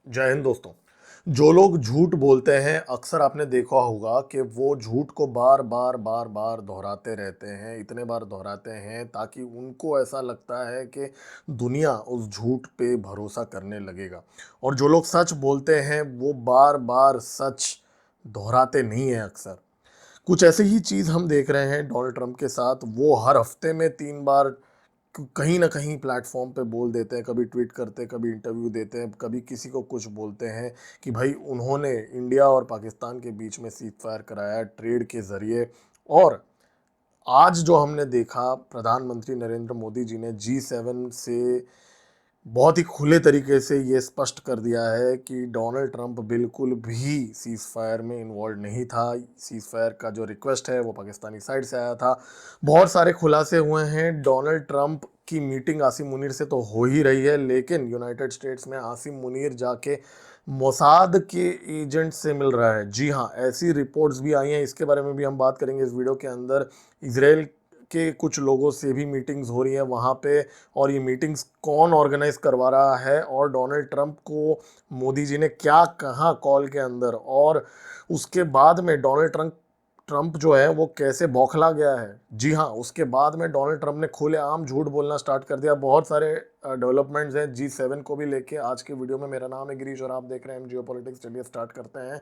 जय हिंद दोस्तों। जो लोग झूठ बोलते हैं अक्सर आपने देखा होगा कि वो झूठ को बार बार बार बार दोहराते रहते हैं, इतने बार दोहराते हैं ताकि उनको ऐसा लगता है कि दुनिया उस झूठ पे भरोसा करने लगेगा। और जो लोग सच बोलते हैं वो बार बार सच दोहराते नहीं हैं अक्सर। कुछ ऐसे ही चीज़ हम देख रहे हैं डोनाल्ड ट्रंप के साथ। वो हर हफ्ते में 3 बार कहीं ना कहीं प्लेटफॉर्म पे बोल देते हैं, कभी ट्वीट करते हैं, कभी इंटरव्यू देते हैं, कभी किसी को कुछ बोलते हैं कि भाई उन्होंने इंडिया और पाकिस्तान के बीच में सीज फायर कराया ट्रेड के ज़रिए। और आज जो हमने देखा, प्रधानमंत्री नरेंद्र मोदी जी ने G7 से बहुत ही खुले तरीके से ये स्पष्ट कर दिया है कि डोनाल्ड ट्रंप बिल्कुल भी सीज फायर में इन्वॉल्व नहीं था। सीज फायर का जो रिक्वेस्ट है वो पाकिस्तानी साइड से आया था। बहुत सारे खुलासे हुए हैं। डोनाल्ड ट्रंप की मीटिंग आसिम मुनीर से तो हो ही रही है, लेकिन यूनाइटेड स्टेट्स में आसिम मुनीर जाके मोसाद के एजेंट से मिल रहा है। जी हाँ, ऐसी रिपोर्ट्स भी आई हैं, इसके बारे में भी हम बात करेंगे इस वीडियो के अंदर। इसराइल के कुछ लोगों से भी मीटिंग्स हो रही हैं वहाँ पे, और ये मीटिंग्स कौन ऑर्गेनाइज करवा रहा है, और डोनाल्ड ट्रंप को मोदी जी ने क्या कहा कॉल के अंदर, और उसके बाद में डोनाल्ड ट्रंप ट्रंप जो है वो कैसे बौखला गया है। जी हाँ, उसके बाद में डोनाल्ड ट्रंप ने खुलेआम झूठ बोलना स्टार्ट कर दिया। बहुत सारे डेवलपमेंट्स हैं G7 को भी लेके आज के वीडियो में। मेरा नाम है गिरीश और आप देख रहे हैं जियो पॉलिटिक्स। चलिए स्टार्ट करते हैं।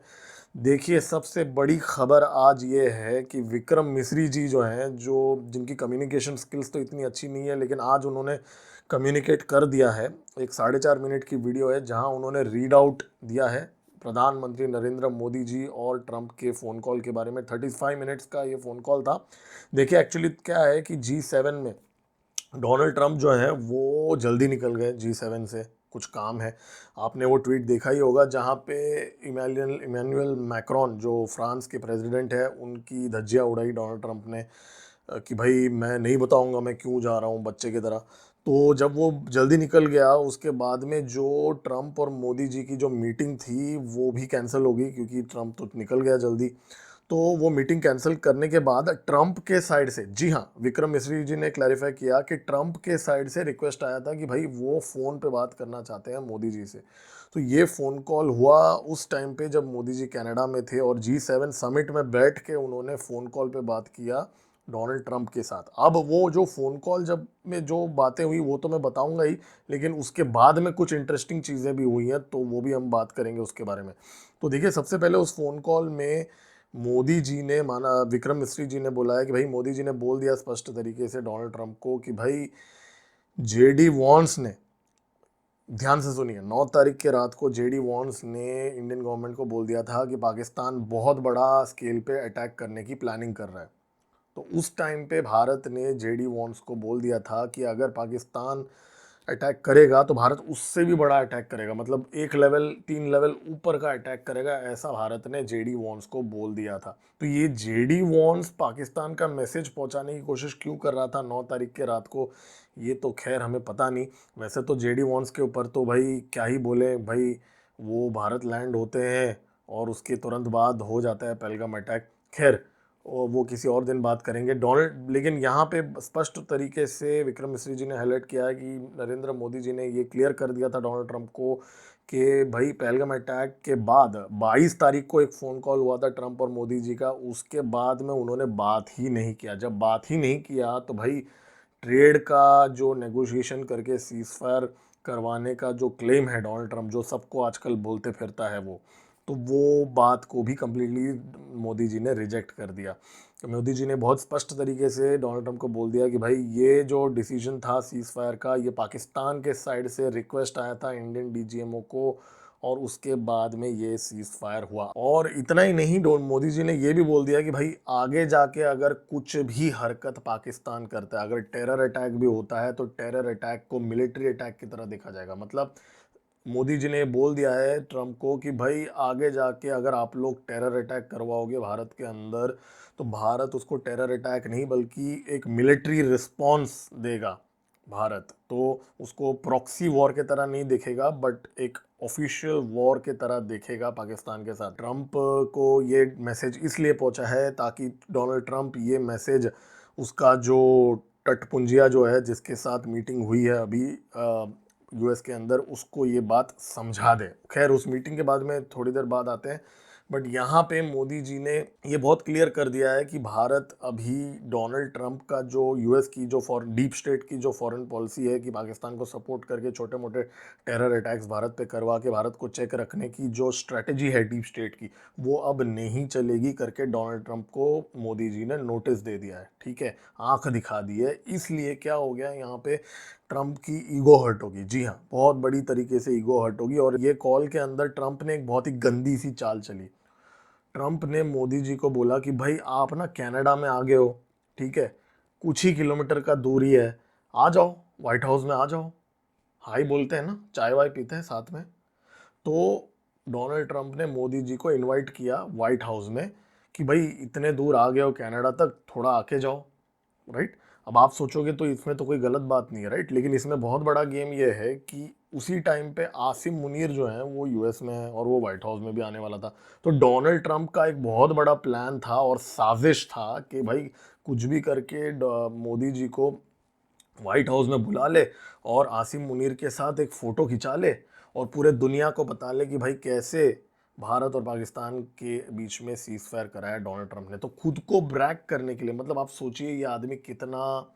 देखिए, सबसे बड़ी खबर आज ये है कि विक्रम मिश्री जी जो हैं, जो जिनकी कम्युनिकेशन स्किल्स तो इतनी अच्छी नहीं है, लेकिन आज उन्होंने कम्युनिकेट कर दिया है। एक 4.5 मिनट की वीडियो है जहां उन्होंने रीड आउट दिया है प्रधानमंत्री नरेंद्र मोदी जी और ट्रंप के फ़ोन कॉल के बारे में। 35 मिनट्स का ये फ़ोन कॉल था। देखिए, एक्चुअली क्या है कि G7 में डोनाल्ड ट्रंप जो है वो जल्दी निकल गए G7 से, कुछ काम है। आपने वो ट्वीट देखा ही होगा जहाँ पे इमैनुअल मैक्रोन, जो फ्रांस के प्रेसिडेंट है, उनकी धज्जियाँ उड़ाई डोनाल्ड ट्रंप ने कि भाई मैं नहीं बताऊंगा मैं क्यों जा रहा हूँ, बच्चे की तरह। तो जब वो जल्दी निकल गया, उसके बाद में जो ट्रंप और मोदी जी की जो मीटिंग थी वो भी कैंसिल हो गई, क्योंकि ट्रंप तो निकल गया जल्दी। तो वो मीटिंग कैंसिल करने के बाद ट्रंप के साइड से, जी हाँ, विक्रम मिश्री जी ने क्लैरिफाई किया कि ट्रंप के साइड से रिक्वेस्ट आया था कि भाई वो फ़ोन पे बात करना चाहते हैं मोदी जी से। तो ये फ़ोन कॉल हुआ उस टाइम पे जब मोदी जी कनाडा में थे, और G7 समिट में बैठ के उन्होंने फ़ोन कॉल पे बात किया डोनाल्ड ट्रंप के साथ। अब वो जो फ़ोन कॉल जब में जो बातें हुई वो तो मैं बताऊंगा ही, लेकिन उसके बाद में कुछ इंटरेस्टिंग चीज़ें भी हुई हैं, तो वो भी हम बात करेंगे उसके बारे में। तो देखिए, सबसे पहले उस फ़ोन कॉल में मोदी जी ने माना, विक्रम मिश्री जी ने बोला है कि भाई मोदी जी ने बोल दिया स्पष्ट तरीके से डोनाल्ड ट्रंप को कि भाई जेडी वॉन्स ने, ध्यान से सुनिए, 9 तारीख के रात को जेडी वॉन्स ने इंडियन गवर्नमेंट को बोल दिया था कि पाकिस्तान बहुत बड़ा स्केल पे अटैक करने की प्लानिंग कर रहा है। तो उस टाइम पे भारत ने जेडी वॉन्स को बोल दिया था कि अगर पाकिस्तान अटैक करेगा तो भारत उससे भी बड़ा अटैक करेगा, मतलब एक लेवल 3 लेवल ऊपर का अटैक करेगा, ऐसा भारत ने जेडी वॉन्स को बोल दिया था। तो ये जेडी वॉन्स पाकिस्तान का मैसेज पहुंचाने की कोशिश क्यों कर रहा था 9 तारीख के रात को, ये तो खैर हमें पता नहीं। वैसे तो जेडी वॉन्स के ऊपर तो भाई क्या ही बोले भाई, वो भारत लैंड होते हैं और उसके तुरंत बाद हो जाता है पहलगाम अटैक। खैर, और वो किसी और दिन बात करेंगे डोनाल्ड। लेकिन यहाँ पे स्पष्ट तरीके से विक्रम मिश्री जी ने हाईलाइट किया है कि नरेंद्र मोदी जी ने ये क्लियर कर दिया था डोनाल्ड ट्रंप को कि भाई पहलगाम अटैक के बाद 22 तारीख को एक फ़ोन कॉल हुआ था ट्रंप और मोदी जी का, उसके बाद में उन्होंने बात ही नहीं किया। जब बात ही नहीं किया तो भाई ट्रेड का जो नेगोशिएशन करके सीज फायर करवाने का जो क्लेम है डोनाल्ड ट्रंप, जो सबको आजकल बोलते फिरता है, वो बात को भी कम्प्लीटली मोदी जी ने रिजेक्ट कर दिया। तो मोदी जी ने बहुत स्पष्ट तरीके से डोनाल्ड ट्रंप को बोल दिया कि भाई ये जो डिसीजन था सीज फायर का, ये पाकिस्तान के साइड से रिक्वेस्ट आया था इंडियन डीजीएमओ को, और उसके बाद में ये सीज फायर हुआ। और इतना ही नहीं, मोदी जी ने ये भी बोल दिया कि भाई आगे जाके अगर कुछ भी हरकत पाकिस्तान करता है, अगर टेरर अटैक भी होता है, तो टेरर अटैक को मिलिट्री अटैक की तरह देखा जाएगा। मतलब मोदी जी ने बोल दिया है ट्रंप को कि भाई आगे जाके अगर आप लोग टेरर अटैक करवाओगे भारत के अंदर, तो भारत उसको टेरर अटैक नहीं बल्कि एक मिलिट्री रिस्पॉन्स देगा। भारत तो उसको प्रॉक्सी वॉर के तरह नहीं देखेगा, बट एक ऑफिशियल वॉर के तरह देखेगा पाकिस्तान के साथ। ट्रंप को ये मैसेज इसलिए पहुंचा है ताकि डोनाल्ड ट्रंप ये मैसेज, उसका जो टटपुंजिया जो है जिसके साथ मीटिंग हुई है अभी यूएस के अंदर उसको ये बात समझा दे। खैर उस मीटिंग के बाद में थोड़ी देर बाद आते हैं, बट यहाँ पे मोदी जी ने ये बहुत क्लियर कर दिया है कि भारत अभी डोनाल्ड ट्रंप का जो यूएस की जो फॉरेन डीप स्टेट की जो फॉरेन पॉलिसी है कि पाकिस्तान को सपोर्ट करके छोटे मोटे टेरर अटैक्स भारत पे करवा के भारत को चेक रखने की जो स्ट्रेटजी है डीप स्टेट की, वो अब नहीं चलेगी करके डोनाल्ड ट्रंप को मोदी जी ने नोटिस दे दिया है। ठीक है, आंख दिखा दी है। इसलिए क्या हो गया यहाँ पे, ट्रंप की ईगो हर्ट होगी। जी हाँ, बहुत बड़ी तरीके से ईगो हर्ट होगी। और ये कॉल के अंदर ट्रंप ने एक बहुत ही गंदी सी चाल चली। ट्रंप ने मोदी जी को बोला कि भाई आप ना कनाडा में आ गए हो, ठीक है, कुछ ही किलोमीटर का दूरी है, आ जाओ व्हाइट हाउस में आ जाओ, हाई बोलते हैं ना, चाय वाय पीते हैं साथ में। तो डोनाल्ड ट्रंप ने मोदी जी को इनवाइट किया व्हाइट हाउस में कि भाई इतने दूर आ गए हो कनाडा तक, थोड़ा आके जाओ, राइट। अब आप सोचोगे तो इसमें तो कोई गलत बात नहीं है, राइट, लेकिन इसमें बहुत बड़ा गेम ये है कि उसी टाइम पे आसिम मुनीर जो है वो यूएस में है और वो व्हाइट हाउस में भी आने वाला था। तो डोनाल्ड ट्रंप का एक बहुत बड़ा प्लान था और साजिश था कि भाई कुछ भी करके मोदी जी को व्हाइट हाउस में बुला ले और आसिम मुनीर के साथ एक फ़ोटो खिंचा ले और पूरे दुनिया को बता ले कि भाई कैसे भारत और पाकिस्तान के बीच में सीज फायर कराया डोनाल्ड ट्रंप ने। तो खुद को ब्रैक करने के लिए, मतलब आप सोचिए ये आदमी कितना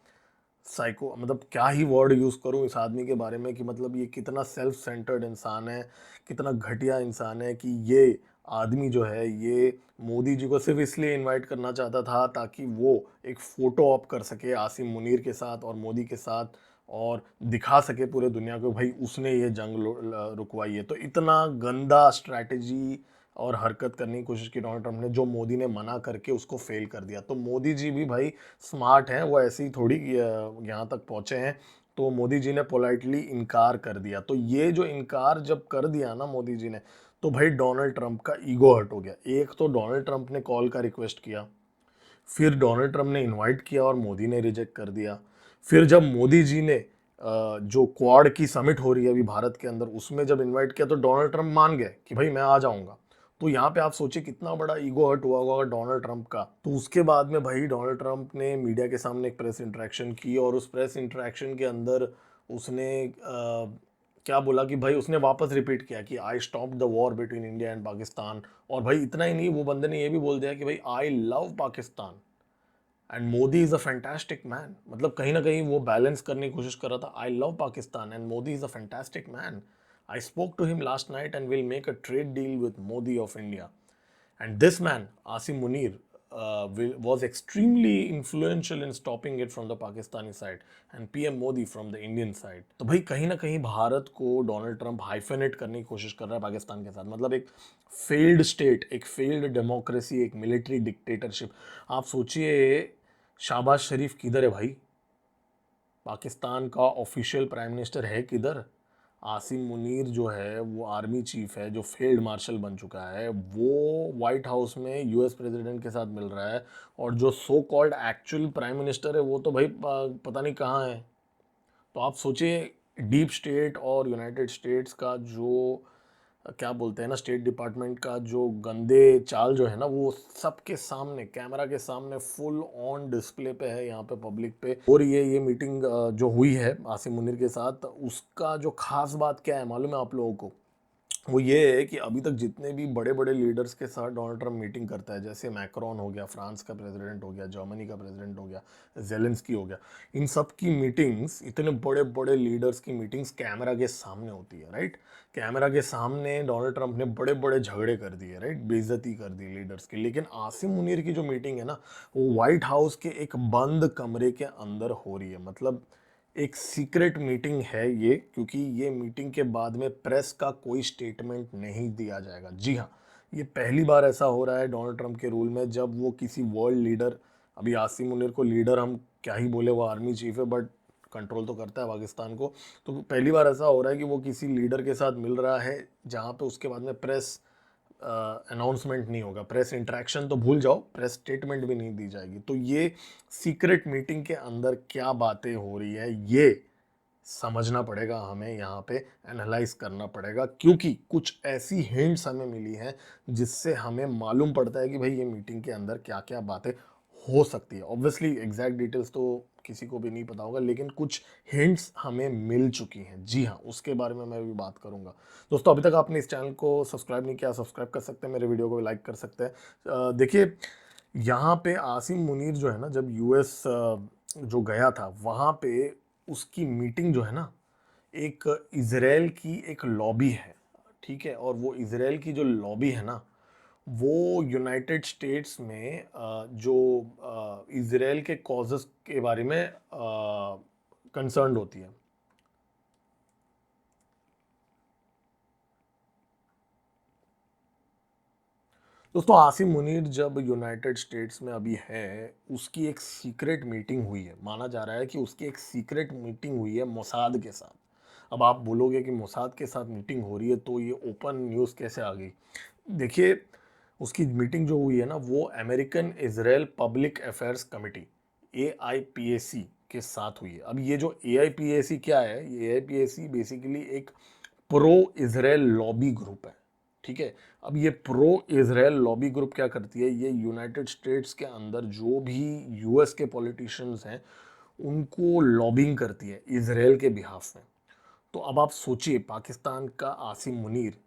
साइको, मतलब क्या ही वर्ड यूज़ करूं इस आदमी के बारे में कि मतलब ये कितना सेल्फ सेंटर्ड इंसान है, कितना घटिया इंसान है कि ये आदमी जो है ये मोदी जी को सिर्फ इसलिए इनवाइट करना चाहता था ताकि वो एक फ़ोटो ऑप कर सके आसिम मुनीर के साथ और मोदी के साथ और दिखा सके पूरे दुनिया को भाई उसने ये जंग रुकवाई है। तो इतना गंदा स्ट्रैटेजी और हरकत करने की कोशिश की डोनाल्ड ट्रंप ने, जो मोदी ने मना करके उसको फेल कर दिया। तो मोदी जी भी भाई स्मार्ट हैं, वो ऐसे ही थोड़ी यहाँ तक पहुँचे हैं। तो मोदी जी ने पोलाइटली इनकार कर दिया। तो ये जो इनकार जब कर दिया ना मोदी जी ने, तो भाई डोनाल्ड ट्रंप का ईगो हर्ट हो गया। एक तो डोनाल्ड ट्रंप ने कॉल का रिक्वेस्ट किया, फिर डोनाल्ड ट्रंप ने इनवाइट किया और मोदी ने रिजेक्ट कर दिया। फिर जब मोदी जी ने जो क्वाड की समिट हो रही है अभी भारत के अंदर, उसमें जब इनवाइट किया तो डोनाल्ड ट्रंप मान गए कि भाई मैं आ जाऊंगा। तो यहाँ पे आप सोचिए कितना बड़ा ईगो हर्ट हुआ होगा डोनाल्ड ट्रंप का। तो उसके बाद में भाई डोनाल्ड ट्रंप ने मीडिया के सामने एक प्रेस इंटरेक्शन की और उस प्रेस इंटरेक्शन के अंदर उसने क्या बोला कि भाई उसने वापस रिपीट किया कि I stop the war between India and Pakistan. और भाई इतना ही नहीं, वो बंदे ने ये भी बोल दिया कि भाई आई love Pakistan and Modi is a fantastic man. मतलब कहीं ना कहीं वो बैलेंस करने की कोशिश कर रहा था, I love Pakistan and Modi is a fantastic man. I spoke to him last night and will make a trade deal with Modi of India. And this man, Asim Munir, was extremely influential in stopping it from the Pakistani side and PM Modi from the Indian side. तो भाई कहीं ना कहीं भारत को Donald Trump हाइफेनेट करने की कोशिश कर रहा है पाकिस्तान के साथ। मतलब एक फेल्ड स्टेट, एक फेल्ड डेमोक्रेसी, एक मिलिट्री डिक्टेटरशिप। आप सोचिए शाहबाज शरीफ किधर है भाई, पाकिस्तान का ऑफिशियल प्राइम मिनिस्टर है किधर। आसिम मुनीर जो है वो आर्मी चीफ है, जो फील्ड मार्शल बन चुका है, वो वाइट हाउस में यूएस प्रेसिडेंट के साथ मिल रहा है। और जो so called actual prime minister है वो तो भाई पता नहीं कहाँ है। तो आप सोचिए डीप स्टेट और यूनाइटेड स्टेट्स का जो क्या बोलते हैं ना, स्टेट डिपार्टमेंट का जो गंदे चाल जो है ना, वो सबके सामने कैमरा के सामने फुल ऑन डिस्प्ले पे है यहाँ पे पब्लिक पे। और ये मीटिंग जो हुई है आसिम मुनीर के साथ, उसका जो खास बात क्या है मालूम है आप लोगों को, वो ये है कि अभी तक जितने भी बड़े बड़े लीडर्स के साथ डोनाल्ड ट्रंप मीटिंग करता है, जैसे मैक्रोन हो गया, फ्रांस का प्रेसिडेंट हो गया, जर्मनी का प्रेसिडेंट हो गया, जेलेंस्की हो गया, इन सब की मीटिंग्स, इतने बड़े बड़े लीडर्स की मीटिंग्स कैमरा के सामने होती है, राइट। कैमरा के सामने डोनाल्ड ट्रंप ने बड़े बड़े झगड़े कर दिए, राइट, बेइज्जती कर दी लीडर्स की। लेकिन आसिम मुनीर की जो मीटिंग है ना, वो व्हाइट हाउस के एक बंद कमरे के अंदर हो रही है। मतलब एक सीक्रेट मीटिंग है ये, क्योंकि ये मीटिंग के बाद में प्रेस का कोई स्टेटमेंट नहीं दिया जाएगा। जी हाँ, ये पहली बार ऐसा हो रहा है डोनाल्ड ट्रंप के रूल में, जब वो किसी वर्ल्ड लीडर, अभी आसिम मुनीर को लीडर हम क्या ही बोले, वो आर्मी चीफ है बट कंट्रोल तो करता है पाकिस्तान को। तो पहली बार ऐसा हो रहा है कि वो किसी लीडर के साथ मिल रहा है जहाँ पे उसके बाद में प्रेस अनाउंसमेंट नहीं होगा, प्रेस इंटरेक्शन तो भूल जाओ, प्रेस स्टेटमेंट भी नहीं दी जाएगी। तो ये सीक्रेट मीटिंग के अंदर क्या बातें हो रही है ये समझना पड़ेगा हमें, यहाँ पे एनालाइज करना पड़ेगा, क्योंकि कुछ ऐसी हिंट्स हमें मिली हैं जिससे हमें मालूम पड़ता है कि भाई ये मीटिंग के अंदर क्या क्या बातें हो सकती है। ऑब्वियसली एग्जैक्ट डिटेल्स तो किसी को भी नहीं पता होगा, लेकिन कुछ हिंट्स हमें मिल चुकी हैं। जी हाँ, उसके बारे में मैं भी बात करूंगा। दोस्तों, अभी तक आपने इस चैनल को सब्सक्राइब नहीं किया, सब्सक्राइब कर सकते हैं, मेरे वीडियो को भी लाइक कर सकते हैं। देखिए, यहाँ पे आसिम मुनीर जो है ना, जब यूएस जो गया था, वहाँ पे उसकी मीटिंग जो है ना, एक इज़राइल की एक लॉबी है, ठीक है, और वो इज़राइल की जो लॉबी है ना, वो यूनाइटेड स्टेट्स में जो इज़राइल के कॉजेस के बारे में कंसर्न्ड होती है। दोस्तों, आसिम मुनीर जब यूनाइटेड स्टेट्स में अभी है, उसकी एक सीक्रेट मीटिंग हुई है। माना जा रहा है कि उसकी एक सीक्रेट मीटिंग हुई है मोसाद के साथ। अब आप बोलोगे कि मोसाद के साथ मीटिंग हो रही है तो ये ओपन न्यूज़ कैसे आ गई? देखिए, उसकी मीटिंग जो हुई है ना, वो American Israel public affairs committee AIPAC के साथ हुई है। अब ये जो AIPAC क्या है, ये AIPAC बेसिकली एक प्रो इजराइल लॉबी ग्रुप है, ठीक है। अब ये प्रो इजराइल लॉबी ग्रुप क्या करती है, ये यूनाइटेड स्टेट्स के अंदर जो भी US के पॉलिटिशियंस हैं, उनको लॉबिंग करती है इजराइल के बिहाफ में। तो अब आप सोचिए, पाकिस्तान का आसिम मुनीर,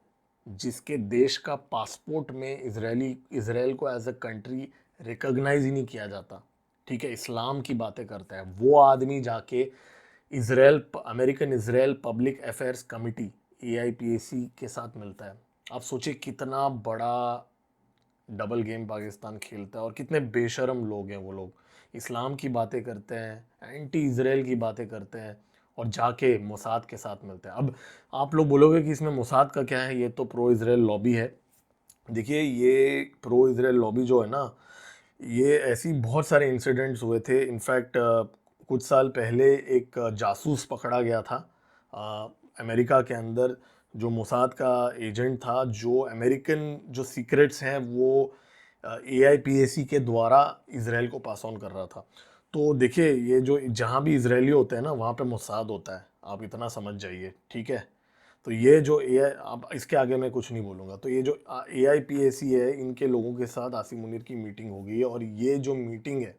जिसके देश का पासपोर्ट में इजराइल को एज अ कंट्री रिकॉग्नाइज ही नहीं किया जाता, ठीक है, इस्लाम की बातें करता है, वो आदमी जाके American Israel public affairs committee AIPAC के साथ मिलता है। आप सोचिए कितना बड़ा डबल गेम पाकिस्तान खेलता है, और कितने बेशरम लोग हैं वो लोग। इस्लाम की बातें करते हैं, एंटी इजराइल की बातें करते हैं, और जाके मोसाद के साथ मिलते हैं। अब आप लोग बोलोगे कि इसमें मोसाद का क्या है, ये तो प्रो इजराइल लॉबी है। देखिए, ये प्रो इजराइल लॉबी जो है ना, ये ऐसी बहुत सारे इंसिडेंट्स हुए थे। इनफैक्ट कुछ साल पहले एक जासूस पकड़ा गया था अमेरिका के अंदर, जो मोसाद का एजेंट था, जो अमेरिकन जो सीक्रेट्स हैं वो AIPAC के द्वारा इसराइल को पास ऑन कर रहा था। तो देखिए, ये जो जहाँ भी इसराइली होते हैं ना, वहाँ पे मोसाद होता है, आप इतना समझ जाइए, ठीक है। तो ये जो AI, अब इसके आगे मैं कुछ नहीं बोलूँगा। तो ये जो AIPAC है, इनके लोगों के साथ आसिम मुनीर की मीटिंग हो गई है। और ये जो मीटिंग है,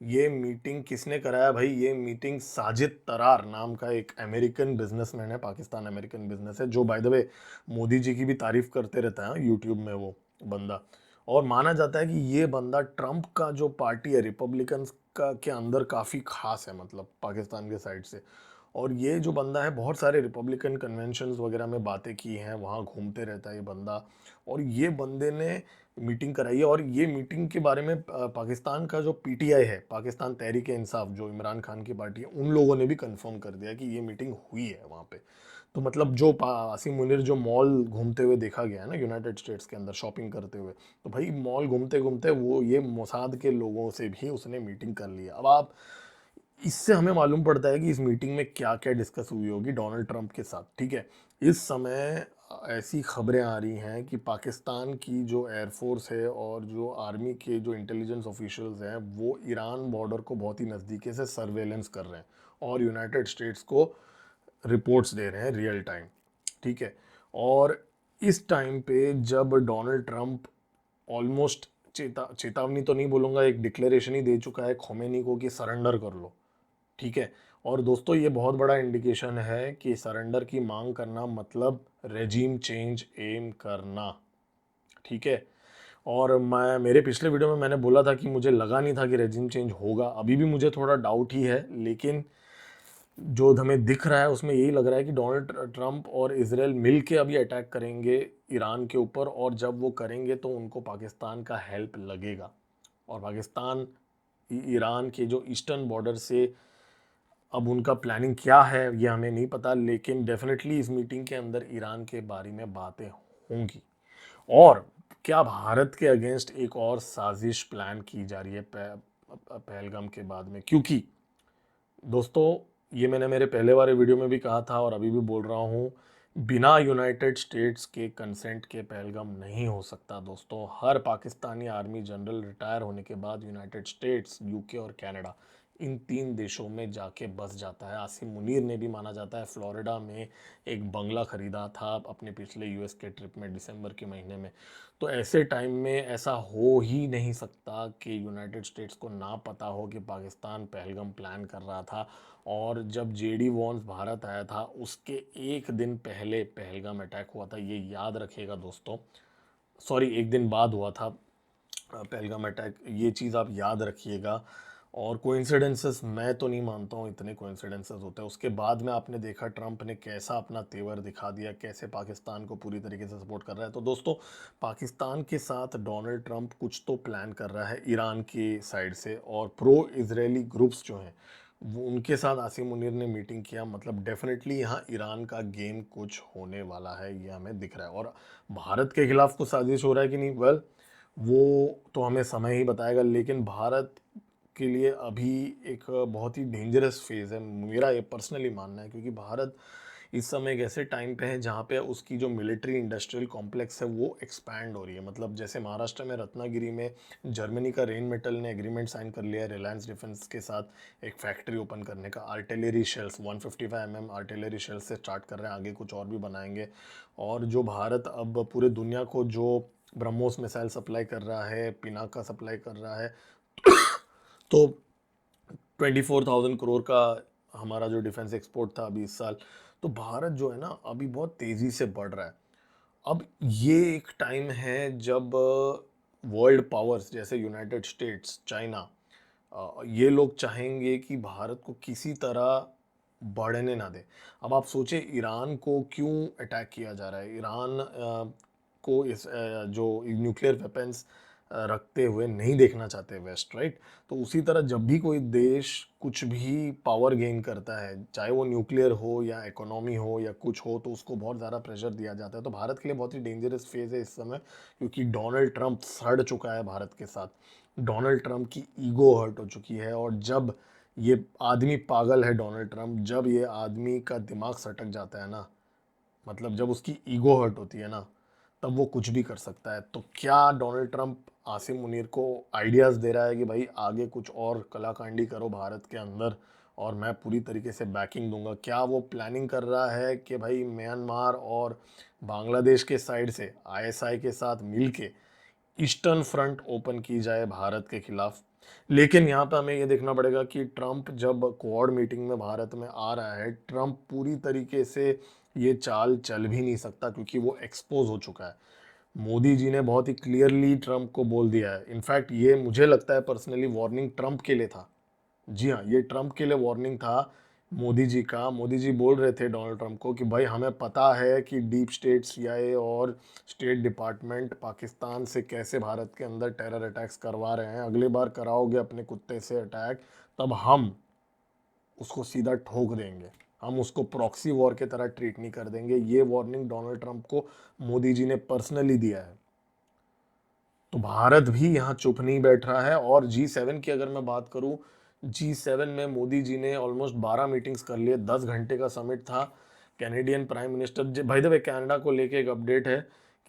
ये मीटिंग किसने कराया भाई? ये मीटिंग साजिद तरार नाम का एक अमेरिकन बिजनेसमैन है, पाकिस्तान अमेरिकन बिजनेस है, जो by the way Modi ji की भी तारीफ करते रहता है यूट्यूब में वो बंदा। और माना जाता है कि ये बंदा ट्रंप का जो पार्टी है, रिपब्लिकन का के अंदर काफ़ी खास है, मतलब पाकिस्तान के साइड से। और ये जो बंदा है, बहुत सारे रिपब्लिकन कन्वेंशंस वगैरह में बातें की हैं, वहाँ घूमते रहता है ये बंदा। और ये बंदे ने मीटिंग कराई है, और ये मीटिंग के बारे में पाकिस्तान का जो PTI है, पाकिस्तान तहरीक इंसाफ, जो इमरान खान की पार्टी है, उन लोगों ने भी कंफर्म कर दिया कि ये मीटिंग हुई है वहाँ पे। तो मतलब जो आसिम मुनीर जो मॉल घूमते हुए देखा गया है ना यूनाइटेड स्टेट्स के अंदर शॉपिंग करते हुए, तो भाई मॉल घूमते घूमते वो ये मोसाद के लोगों से भी उसने मीटिंग कर ली है। अब आप, इससे हमें मालूम पड़ता है कि इस मीटिंग में क्या क्या डिस्कस हुई होगी डोनाल्ड ट्रंप के साथ, ठीक है। इस समय ऐसी खबरें आ रही हैं कि पाकिस्तान की जो एयरफोर्स है और जो आर्मी के जो इंटेलिजेंस ऑफिशियल्स हैं, वो ईरान बॉर्डर को बहुत ही नज़दीकी से सर्वेलेंस कर रहे हैं, और यूनाइटेड स्टेट्स को रिपोर्ट्स दे रहे हैं रियल टाइम, ठीक है। और इस टाइम पे जब डोनाल्ड ट्रंप ऑलमोस्ट चेतावनी तो नहीं बोलूँगा, एक डिक्लेरेशन ही दे चुका है खोमेनी को कि सरेंडर कर लो, ठीक है। और दोस्तों, ये बहुत बड़ा इंडिकेशन है कि सरेंडर की मांग करना मतलब रेजीम चेंज एम करना, ठीक है। और मैं मेरे पिछले वीडियो में मैंने बोला था कि मुझे लगा नहीं था कि रेजिम चेंज होगा, अभी भी मुझे थोड़ा डाउट ही है, लेकिन जो हमें दिख रहा है उसमें यही लग रहा है कि डोनाल्ड ट्रंप और इसराइल मिल के अभी अटैक करेंगे ईरान के ऊपर, और जब वो करेंगे तो उनको पाकिस्तान का हेल्प लगेगा। और पाकिस्तान ईरान के जो ईस्टर्न बॉर्डर से, अब उनका प्लानिंग क्या है ये हमें नहीं पता, लेकिन डेफिनेटली इस मीटिंग के अंदर ईरान के बारे में बातें होंगी। और क्या भारत के अगेंस्ट एक और साजिश प्लान की जा रही है पहलगाम के बाद में? क्योंकि दोस्तों, ये मैंने मेरे पहले वाले वीडियो में भी कहा था और अभी भी बोल रहा हूँ, बिना यूनाइटेड स्टेट्स के कंसेंट के पहलगाम नहीं हो सकता। दोस्तों, हर पाकिस्तानी आर्मी जनरल रिटायर होने के बाद यूनाइटेड स्टेट्स, UK और कनाडा, इन 3 देशों में जाके बस जाता है। आसिम मुनीर ने भी माना जाता है फ्लोरिडा में एक बंगला खरीदा था अपने पिछले यूएस के ट्रिप में दिसंबर के महीने में। तो ऐसे टाइम में ऐसा हो ही नहीं सकता कि यूनाइटेड स्टेट्स को ना पता हो कि पाकिस्तान पहलगाम प्लान कर रहा था। और जब जेडी वॉन्स भारत आया था उसके एक दिन पहले पहलगाम अटैक हुआ था, ये याद रखिएगा दोस्तों। सॉरी, एक दिन बाद हुआ था पहलगाम अटैक, ये चीज़ आप याद रखिएगा। और कोइंसिडेंसेस मैं तो नहीं मानता हूँ इतने कोइंसिडेंसेस होते हैं। उसके बाद में आपने देखा ट्रंप ने कैसा अपना तेवर दिखा दिया, कैसे पाकिस्तान को पूरी तरीके से सपोर्ट कर रहा है। तो दोस्तों, पाकिस्तान के साथ डोनाल्ड ट्रंप कुछ तो प्लान कर रहा है ईरान की साइड से, और प्रो इजरायली ग्रुप्स जो हैं वो उनके साथ आसिम मुनीर ने मीटिंग किया। मतलब डेफिनेटली यहाँ ईरान का गेम कुछ होने वाला है, ये हमें दिख रहा है। और भारत के खिलाफ कुछ साजिश हो रहा है कि नहीं, वेल वो तो हमें समय ही बताएगा। लेकिन भारत के लिए अभी एक बहुत ही डेंजरस फेज़ है, मेरा ये पर्सनली मानना है। क्योंकि भारत इस समय एक ऐसे टाइम पे है जहाँ पे उसकी जो मिलिट्री इंडस्ट्रियल कॉम्प्लेक्स है वो एक्सपैंड हो रही है। मतलब जैसे महाराष्ट्र में रत्नागिरी में जर्मनी का रेन मेटल ने एग्रीमेंट साइन कर लिया है रिलायंस डिफेंस के साथ एक फैक्ट्री ओपन करने का। आर्टिलरी शेल्स 155 आर्टिलरी शेल्स से स्टार्ट कर रहे हैं, आगे कुछ और भी बनाएंगे। और जो भारत अब पूरे दुनिया को जो ब्रह्मोस मिसाइल सप्लाई कर रहा है, पिनाका सप्लाई कर रहा है, तो 24,000 करोड़ का हमारा जो डिफेंस एक्सपोर्ट था अभी इस साल, तो भारत जो है ना अभी बहुत तेज़ी से बढ़ रहा है। अब ये एक टाइम है जब वर्ल्ड पावर्स जैसे यूनाइटेड स्टेट्स, चाइना, ये लोग चाहेंगे कि भारत को किसी तरह बढ़ने ना दे। अब आप सोचें ईरान को क्यों अटैक किया जा रहा है। ईरान को इस जो न्यूक्लियर वेपन्स रखते हुए नहीं देखना चाहते वेस्ट, राइट। तो उसी तरह जब भी कोई देश कुछ भी पावर गेन करता है, चाहे वो न्यूक्लियर हो या इकोनॉमी हो या कुछ हो, तो उसको बहुत ज़्यादा प्रेशर दिया जाता है। तो भारत के लिए बहुत ही डेंजरस फेज़ है इस समय, क्योंकि डोनाल्ड ट्रंप सड़ चुका है भारत के साथ। डोनाल्ड ट्रंप की ईगो हर्ट हो चुकी है। और जब ये आदमी पागल है डोनाल्ड ट्रंप, जब ये आदमी का दिमाग सटक जाता है ना, मतलब जब उसकी ईगो हर्ट होती है ना, तब वो कुछ भी कर सकता है। तो क्या डोनाल्ड ट्रंप आसिम मुनीर को आइडियाज़ दे रहा है कि भाई आगे कुछ और कलाकांडी करो भारत के अंदर और मैं पूरी तरीके से बैकिंग दूंगा? क्या वो प्लानिंग कर रहा है कि भाई म्यांमार और बांग्लादेश के साइड से आईएसआई के साथ मिलके ईस्टर्न फ्रंट ओपन की जाए भारत के खिलाफ? लेकिन यहाँ पे हमें ये देखना पड़ेगा कि ट्रंप जब क्वाड मीटिंग में भारत में आ रहा है, ट्रंप पूरी तरीके से ये चाल चल भी नहीं सकता, क्योंकि वो एक्सपोज हो चुका है। मोदी जी ने बहुत ही क्लियरली ट्रंप को बोल दिया है। इनफैक्ट ये मुझे लगता है पर्सनली वार्निंग ट्रंप के लिए था। जी हाँ, ये ट्रंप के लिए वार्निंग था मोदी जी का। मोदी जी बोल रहे थे डोनाल्ड ट्रंप को कि भाई हमें पता है कि डीप स्टेट सीआईए और स्टेट डिपार्टमेंट पाकिस्तान से कैसे भारत के अंदर टेरर अटैक्स करवा रहे हैं। अगली बार कराओगे अपने कुत्ते से अटैक, तब हम उसको सीधा ठोक देंगे, हम उसको प्रॉक्सी वॉर के तरह ट्रीट नहीं कर देंगे। ये वार्निंग डोनाल्ड ट्रंप को मोदी जी ने पर्सनली दिया है। तो भारत भी यहाँ चुप नहीं बैठ रहा है। और G7 की अगर मैं बात करूँ, G7 में मोदी जी ने ऑलमोस्ट 12 मीटिंग्स कर लिए, 10 घंटे का समिट था। कैनेडियन प्राइम मिनिस्टर, भाई द वे कनाडा को लेके एक अपडेट है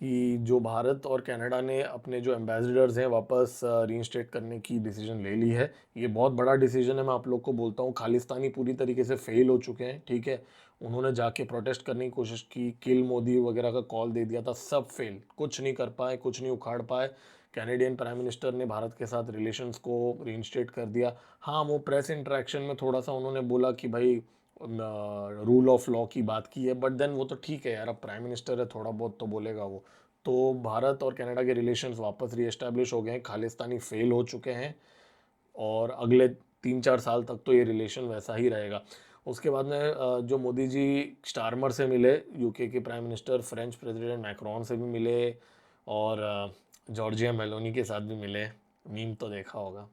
कि जो भारत और कनाडा ने अपने जो एम्बेसडर्स हैं वापस रीइंस्टेट करने की डिसीजन ले ली है। ये बहुत बड़ा डिसीजन है, मैं आप लोग को बोलता हूँ। खालिस्तानी पूरी तरीके से फेल हो चुके हैं, ठीक है। उन्होंने जाके प्रोटेस्ट करने की कोशिश की, किल मोदी वगैरह का कॉल दे दिया था, सब फेल, कुछ नहीं कर पाए, कुछ नहीं उखाड़ पाए। कैनेडियन प्राइम मिनिस्टर ने भारत के साथ रिलेशंस को रीइंस्टेट कर दिया। हाँ, वो प्रेस इंटरेक्शन में थोड़ा सा उन्होंने बोला कि भाई रूल ऑफ लॉ की बात की है, बट देन वो तो ठीक है यार, अब प्राइम मिनिस्टर है, थोड़ा बहुत तो बोलेगा वो। तो भारत और कनाडा के रिलेशंस वापस रीएस्टैब्लिश हो गए हैं, खालिस्तानी फेल हो चुके हैं। और अगले 3-4 साल तक तो ये रिलेशन वैसा ही रहेगा। उसके बाद में जो मोदी जी स्टारमर से मिले, यूके के prime minister, French president Macron से भी मिले, और जॉर्जिया मेलोनी के साथ भी मिले। मीम तो देखा होगा।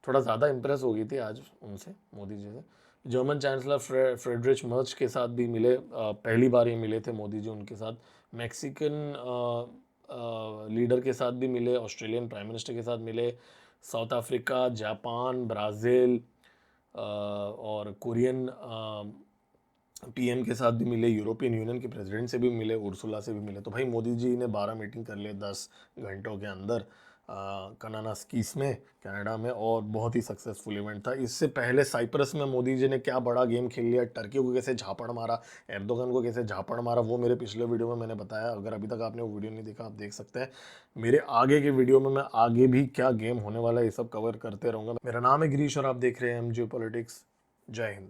थोड़ा ज़्यादा इम्प्रेस हो गई थी आज उनसे, मोदी जी से। जर्मन चांसलर फ्रेडरिच मर्च के साथ भी मिले, पहली बार ही मिले थे मोदी जी उनके साथ। मैक्सिकन लीडर के साथ भी मिले, ऑस्ट्रेलियन प्राइम मिनिस्टर के साथ मिले, साउथ अफ्रीका, जापान, ब्राज़ील और कोरियन पीएम के साथ भी मिले, यूरोपियन यूनियन के प्रेसिडेंट से भी मिले, उर्सुला से भी मिले। तो भाई मोदी जी ने 12 मीटिंग कर लिए 10 घंटों के अंदर। कनानास्कीस में, कनाडा में, और बहुत ही सक्सेसफुल इवेंट था। इससे पहले साइप्रस में मोदी जी ने क्या बड़ा गेम खेल लिया, टर्की को कैसे झापड़ मारा, एर्दोगन को कैसे झापड़ मारा, वो मेरे पिछले वीडियो में मैंने बताया। अगर अभी तक आपने वो वीडियो नहीं देखा, आप देख सकते हैं। मेरे आगे के वीडियो में मैं आगे भी क्या गेम होने वाला है ये सब कवर करते रहूँगा। मेरा नाम है गिरीश और आप देख रहे हैं एम जियो पॉलिटिक्स। जय हिंद।